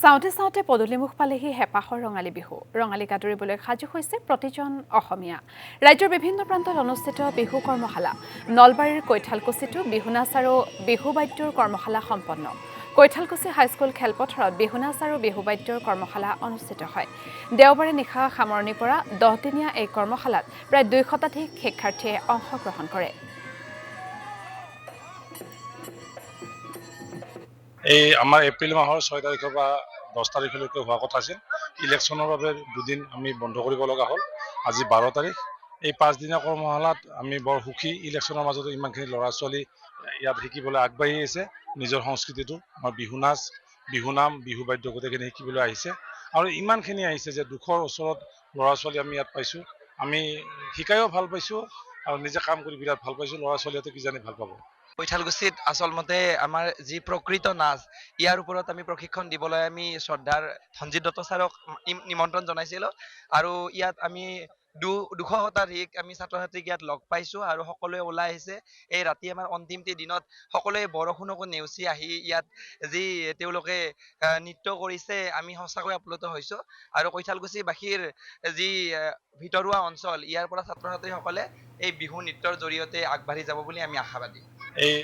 চাওঁতে চাওঁতে পদূলিমুখ পালেহি হেঁপাহৰ ৰঙালী বিহু। ৰঙালী কাটৰিবলৈ সাজু হৈছে প্ৰতিজন অসমীয়া। ৰাজ্যৰ বিভিন্ন প্ৰান্তত অনুষ্ঠিত বিহু কৰ্মশালা। নলবাৰীৰ কৈঠালকুছিতো বিহু নাচ আৰু বিহু বাদ্যৰ কৰ্মশালা সম্পন্ন। কৈঠালকুছি হাইস্কুল খেলপথাৰত বিহু নাচ আৰু বিহু বাদ্যৰ কৰ্মশালা অনুষ্ঠিত হয়। দেওবাৰে নিশা সামৰণিৰ পৰা 10 দিনীয়া এই কৰ্মশালাত প্ৰায় 200 শতাধিক শিক্ষাৰ্থীয়ে অংশগ্ৰহণ কৰে। এই আমাৰ এপ্ৰিল মাহৰ 6 তাৰিখৰ পৰা 10 তাৰিখলৈকে হোৱা কথা আছিল। ইলেকশ্যনৰ বাবে দুদিন আমি বন্ধ কৰিব লগা হ'ল। আজি 12 তাৰিখ। এই 5 দিনীয়া কৰ্মশালাত আমি বৰ সুখী। ইলেকশ্যনৰ মাজতো ইমানখিনি ল'ৰা ছোৱালী ইয়াত শিকিবলৈ আগবাঢ়ি আহিছে। নিজৰ সংস্কৃতিটো আমাৰ বিহু নাচ, বিহু নাম, বিহু বাদ্য গোটেইখিনি শিকিবলৈ আহিছে। আৰু ইমানখিনি আহিছে যে 200ৰ ওচৰত ল'ৰা ছোৱালী আমি ইয়াত পাইছোঁ। আমি শিকায়ো ভাল পাইছোঁ আৰু নিজে কাম কৰি বিৰাট ভাল পাইছোঁ। ল'ৰা ছোৱালীহঁতে কিজানি ভাল পাব। কৈঠালকুছিত আচলমতে আমাৰ যি প্ৰকৃত নাচ, ইয়াৰ ওপৰত আমি প্ৰশিক্ষণ দিবলৈ আমি শ্ৰদ্ধাৰ ধনজিৎ দত্ত ছাৰক নিমন্ত্ৰণ জনাইছিলোঁ। আৰু ইয়াত আমি 200 শতাধিক আমি ছাত্ৰ ছাত্ৰীক ইয়াত লগ পাইছোঁ আৰু সকলোৱে ওলাই আহিছে। এই ৰাতি আমাৰ অন্তিমটি দিনত সকলোৱে বৰষুণকো নেওচি আহি ইয়াত যি তেওঁলোকে নৃত্য কৰিছে, আমি সঁচাকৈ আপ্লুত হৈছোঁ। আৰু কৈঠালকুছিবাসীৰ যি ভিতৰুৱা অঞ্চল, ইয়াৰ পৰা ছাত্ৰ ছাত্ৰীসকলে এই বিহু নৃত্যৰ জৰিয়তে আগবাঢ়ি যাব বুলি আমি আশাবাদী। এই